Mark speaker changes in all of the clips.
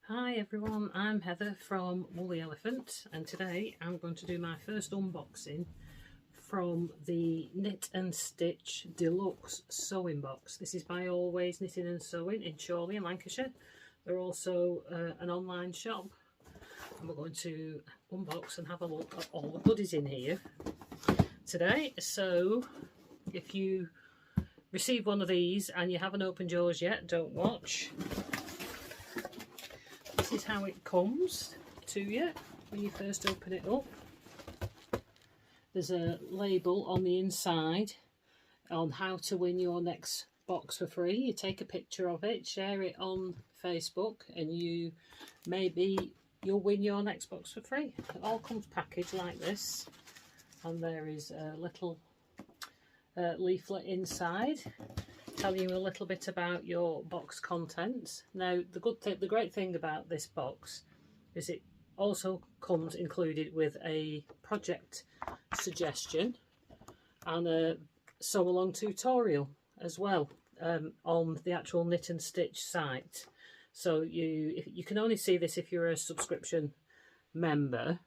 Speaker 1: Hi everyone, I'm Heather from Woolly Elephant, and today I'm going to do my first unboxing from the Knit and Stitch Deluxe sewing box. This is by Always Knitting and Sewing in Chorley, Lancashire. They're also an online shop, and we're going to unbox and have a look at all the goodies in here today. So if you receive one of these and you haven't opened yours yet, don't watch. This is how it comes to you when you first open it up. There's a label on the inside on how to win your next box for free. You take a picture of it, share it on Facebook, and you'll win your next box for free. It all comes packaged like this, and there is a little leaflet inside telling you a little bit about your box contents. Now the great thing about this box is it also comes included with a project suggestion and a sew along tutorial as well on the actual Knit and Stitch site. So you can only see this if you're a subscription member.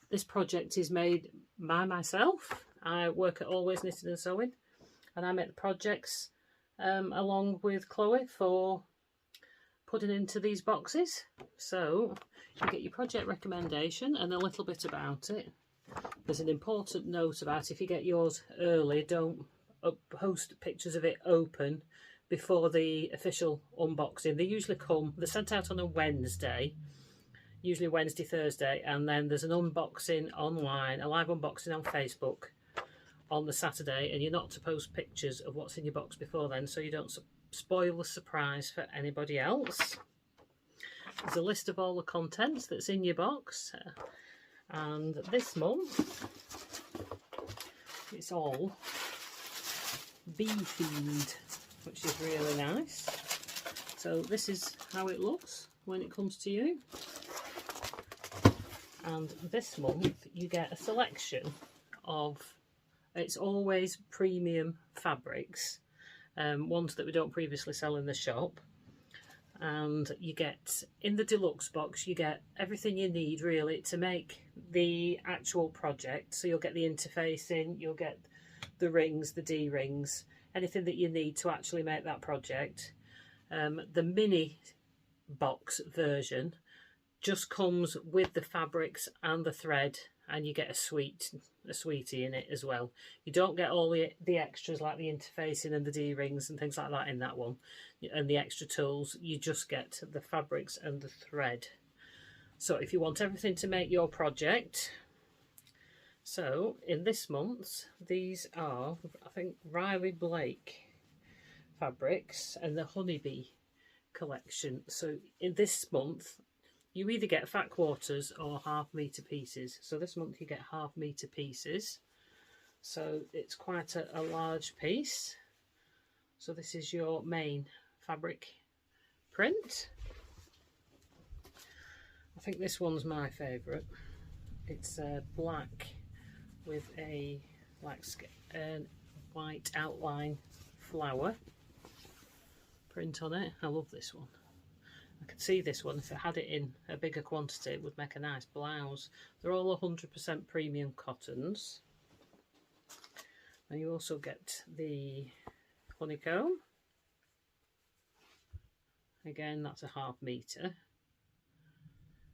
Speaker 1: This project is made by myself. I work at Always Knitting and Sewing, and I make the projects along with Chloe for putting into these boxes. So you get your project recommendation and a little bit about it. There's an important note about if you get yours early, don't post pictures of it open before the official unboxing. They're sent out on a Wednesday, usually Wednesday, Thursday, and then there's an unboxing online, a live unboxing on Facebook on the Saturday, and you're not to post pictures of what's in your box before then, so you don't spoil the surprise for anybody else. There's a list of all the contents that's in your box, and this month it's all bee themed, which is really nice. So this is how it looks when it comes to you, and this month you get a selection of it's always premium fabrics, ones that we don't previously sell in the shop. And you get, in the deluxe box, you get everything you need really to make the actual project. So you'll get the interfacing, you'll get the rings, the D-rings, anything that you need to actually make that project. The mini box version just comes with the fabrics and the thread, and you get a sweetie in it as well. You don't get all the extras like the interfacing and the D-rings and things like that in that one, and the extra tools. You just get the fabrics and the thread. So if you want everything to make your project, so in this month these are, I think, Riley Blake fabrics and the Honeybee collection. So in this month you either get fat quarters or half-metre pieces. So this month you get half-metre pieces. So it's quite a large piece. So this is your main fabric print. I think this one's my favourite. It's black with a white outline flower print on it. I love this one. I could see this one, if I had it in a bigger quantity, it would make a nice blouse. They're all 100% premium cottons. And you also get the honeycomb. Again, that's a half-metre.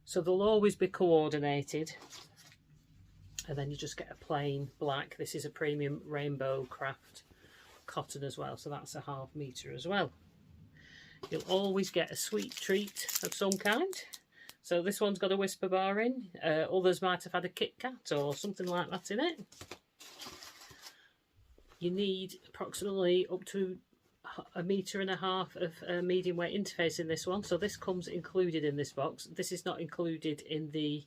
Speaker 1: So they'll always be coordinated. And then you just get a plain black. This is a premium rainbow craft cotton as well, so that's a half-metre as well. You'll always get a sweet treat of some kind. So this one's got a Whisper bar in. Others might have had a Kit Kat or something like that in it. You need approximately up to 1.5 meters of medium weight interface in this one. So this comes included in this box. This is not included in the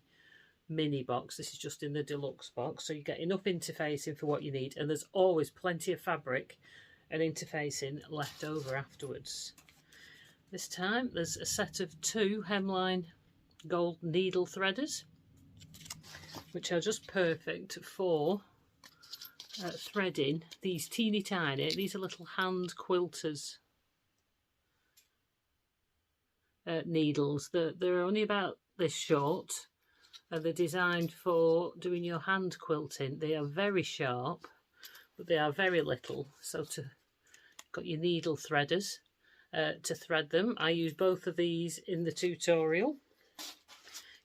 Speaker 1: mini box. This is just in the deluxe box. So you get enough interfacing for what you need. And there's always plenty of fabric and interfacing left over afterwards. This time there's a set of 2 hemline gold needle threaders, which are just perfect for threading these teeny tiny, these are little hand quilters needles. They're only about this short, and they're designed for doing your hand quilting. They are very sharp, but they are very little. So got your needle threaders to thread them. I use both of these in the tutorial.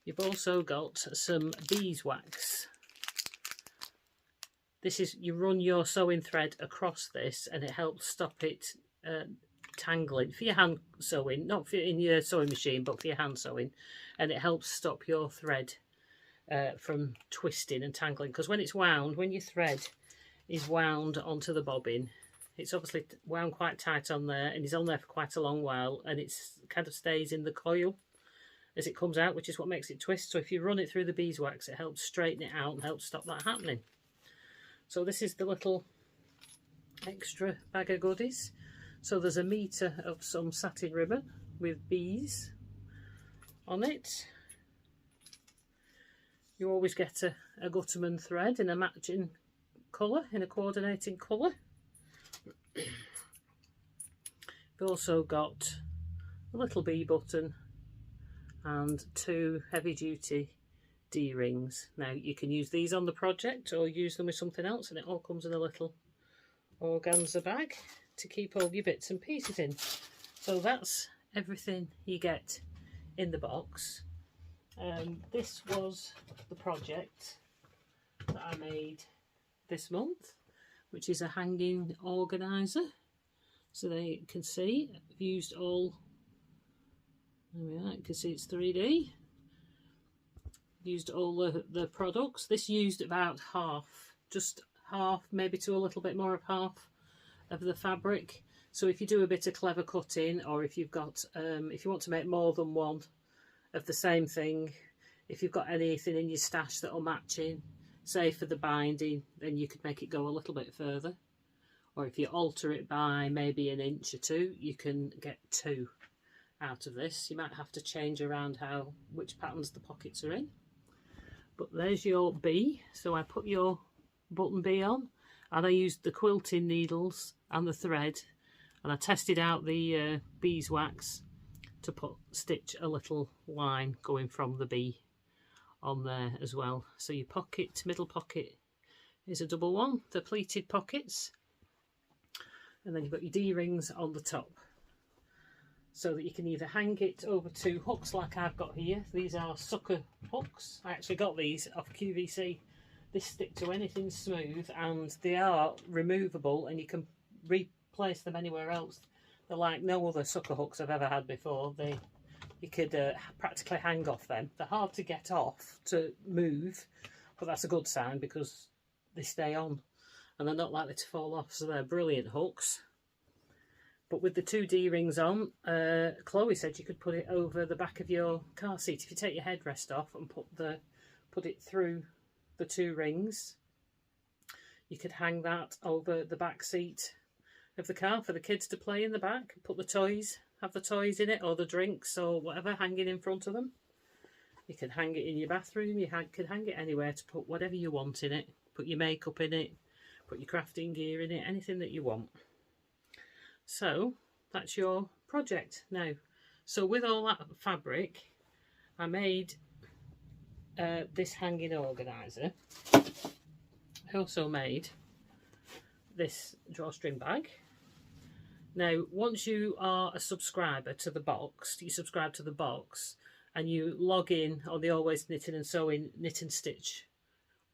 Speaker 1: You've also got some beeswax. This is, you run your sewing thread across this and it helps stop it tangling for your hand sewing, not for in your sewing machine, but for your hand sewing, and it helps stop your thread from twisting and tangling, because when it's wound, when your thread is wound onto the bobbin, it's obviously wound quite tight on there and it's on there for quite a long while, and it's kind of stays in the coil as it comes out, which is what makes it twist. So if you run it through the beeswax, it helps straighten it out and helps stop that happening. So this is the little extra bag of goodies. So there's a metre of some satin ribbon with bees on it. You always get a Gutterman thread in a matching colour, in a coordinating colour. We've also got a little bee button and 2 heavy duty D-rings. Now you can use these on the project or use them with something else, and it all comes in a little organza bag to keep all your bits and pieces in. So that's everything you get in the box. This was the project that I made this month, which is a hanging organiser. So there you can see I've used all, there we are, you can see it's 3D. Used all the products. This used about half, just half, maybe to a little bit more of half of the fabric. So if you do a bit of clever cutting, or if you've got if you want to make more than one of the same thing, if you've got anything in your stash that'll match in, say for the binding, then you could make it go a little bit further. Or if you alter it by maybe an inch or 2, you can get 2 out of this. You might have to change around which patterns the pockets are in. But there's your bee. So I put your button bee on, and I used the quilting needles and the thread, and I tested out the beeswax to stitch a little line going from the bee on there as well. So your pocket, middle pocket, is a double one, the pleated pockets, and then you've got your D-rings on the top, so that you can either hang it over 2 hooks like I've got here. These are sucker hooks. I actually got these off QVC. They stick to anything smooth and they are removable, and you can replace them anywhere else. They're like no other sucker hooks I've ever had before. You could practically hang off them. They're hard to get off, to move, but that's a good sign because they stay on and they're not likely to fall off, so they're brilliant hooks. But with the 2 D-rings on, Chloe said you could put it over the back of your car seat. If you take your headrest off and put it through the 2 rings, you could hang that over the back seat of the car for the kids to play in the back. Put the toys, have the toys in it, or the drinks or whatever hanging in front of them. You can hang it in your bathroom. You can hang it anywhere to put whatever you want in it. Put your makeup in it, put your crafting gear in it, anything that you want. So that's your project now. So with all that fabric, I made this hanging organiser. I also made this drawstring bag. Now, once you are a subscriber to the box, you subscribe to the box and you log in on the Always Knitting and Sewing Knit and Stitch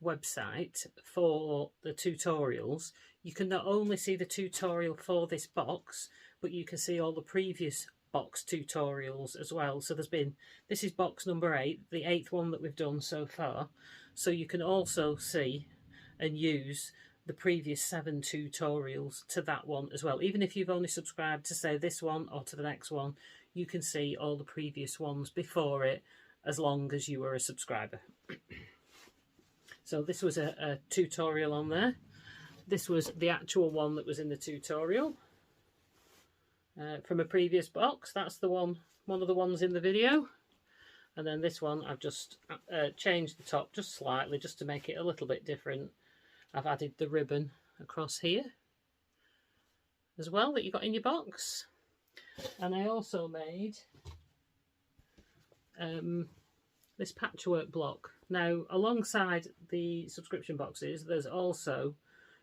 Speaker 1: website for the tutorials, you can not only see the tutorial for this box, but you can see all the previous box tutorials as well. So this is box number 8, the 8th one that we've done so far. So you can also see and use the previous 7 tutorials to that one as well. Even if you've only subscribed to say this one or to the next one, you can see all the previous ones before it, as long as you were a subscriber. So this was a tutorial on there. This was the actual one that was in the tutorial from a previous box. That's the one of the ones in the video. And then this one, I've just changed the top just slightly, just to make it a little bit different. I've added the ribbon across here as well that you got in your box. And I also made this patchwork block. Now, alongside the subscription boxes, there's also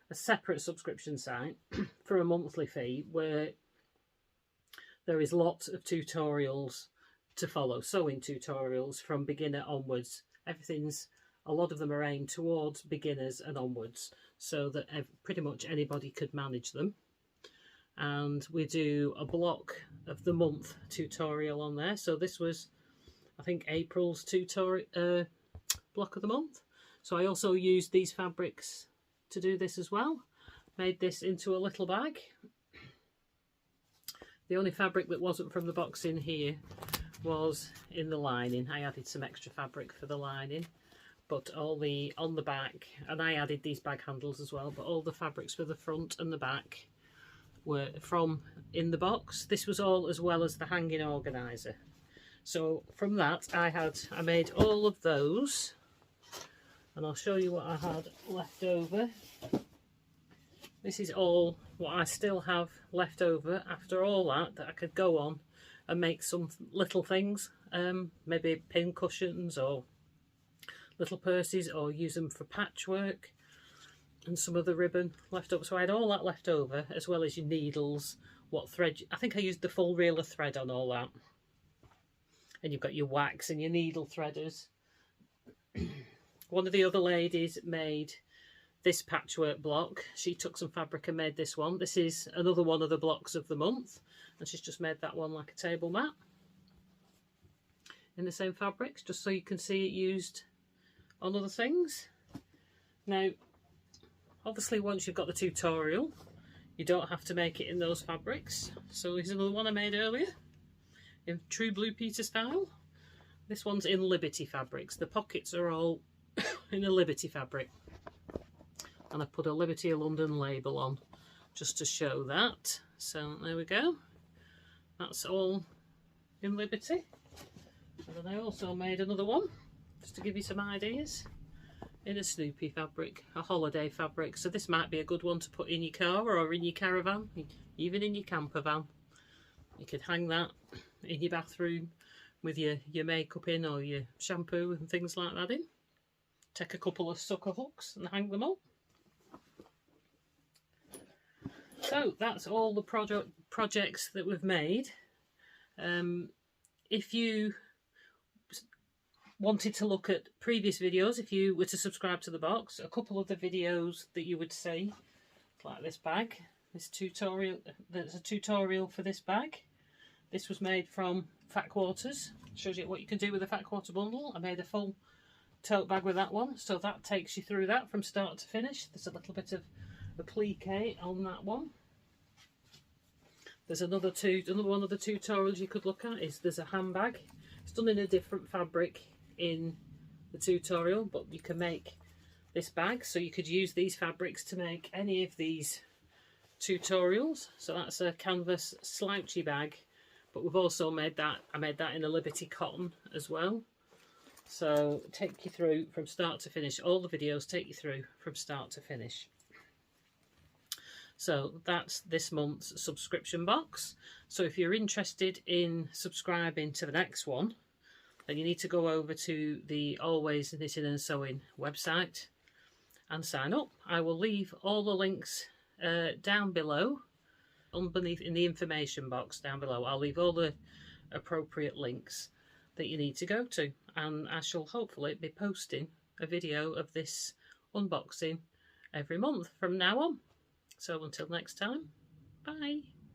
Speaker 1: a separate subscription site for a monthly fee where there is lots of tutorials to follow, sewing tutorials from beginner onwards. A lot of them are aimed towards beginners and onwards, so that pretty much anybody could manage them. And we do a block of the month tutorial on there. So this was, I think, April's tutorial block of the month. So I also used these fabrics to do this as well. Made this into a little bag. The only fabric that wasn't from the box in here was in the lining. I added some extra fabric for the lining, but all the on the back, and I added these bag handles as well, but all the fabrics for the front and the back were from in the box. This was all as well as the hanging organizer. So from that I made all of those, and I'll show you what I had left over. This is all what I still have left over after all that I could go on and make some little things, maybe pin cushions or little purses, or use them for patchwork, and some of the ribbon left over. So I had all that left over, as well as your needles, what thread. I think I used the full reel of thread on all that. And you've got your wax and your needle threaders. One of the other ladies made this patchwork block. She took some fabric and made this one. This is another one of the blocks of the month, and she's just made that one like a table mat in the same fabrics, just so you can see it used on other things. Now, obviously, once you've got the tutorial, you don't have to make it in those fabrics. So here's another one I made earlier in true Blue Peter style. This one's in Liberty fabrics. The pockets are all in a Liberty fabric, and I put a Liberty of London label on just to show that. So there we go, that's all in Liberty. And then I also made another one just to give you some ideas in a Snoopy fabric, a holiday fabric. So this might be a good one to put in your car or in your caravan, even in your camper van. You could hang that in your bathroom with your makeup in, or your shampoo and things like that in. Take a couple of sucker hooks and hang them up. So that's all the projects that we've made. If you wanted to look at previous videos, if you were to subscribe to the box, a couple of the videos that you would see, like this bag, this tutorial, there's a tutorial for this bag. This was made from fat quarters. Shows you what you can do with a fat quarter bundle. I made a full tote bag with that one, so that takes you through that from start to finish. There's a little bit of applique on that one. There's another one of the tutorials you could look at is there's a handbag. It's done in a different fabric in the tutorial, but you can make this bag, so you could use these fabrics to make any of these tutorials. So that's a canvas slouchy bag, but we've also made that, I made that in a Liberty cotton as well. So take you through from start to finish. All the videos take you through from start to finish. So that's this month's subscription box. So if you're interested in subscribing to the next one, then you need to go over to the Always Knitting and Sewing website and sign up. I will leave all the links down below, underneath in the information box down below. I'll leave all the appropriate links that you need to go to, and I shall hopefully be posting a video of this unboxing every month from now on. So until next time, bye.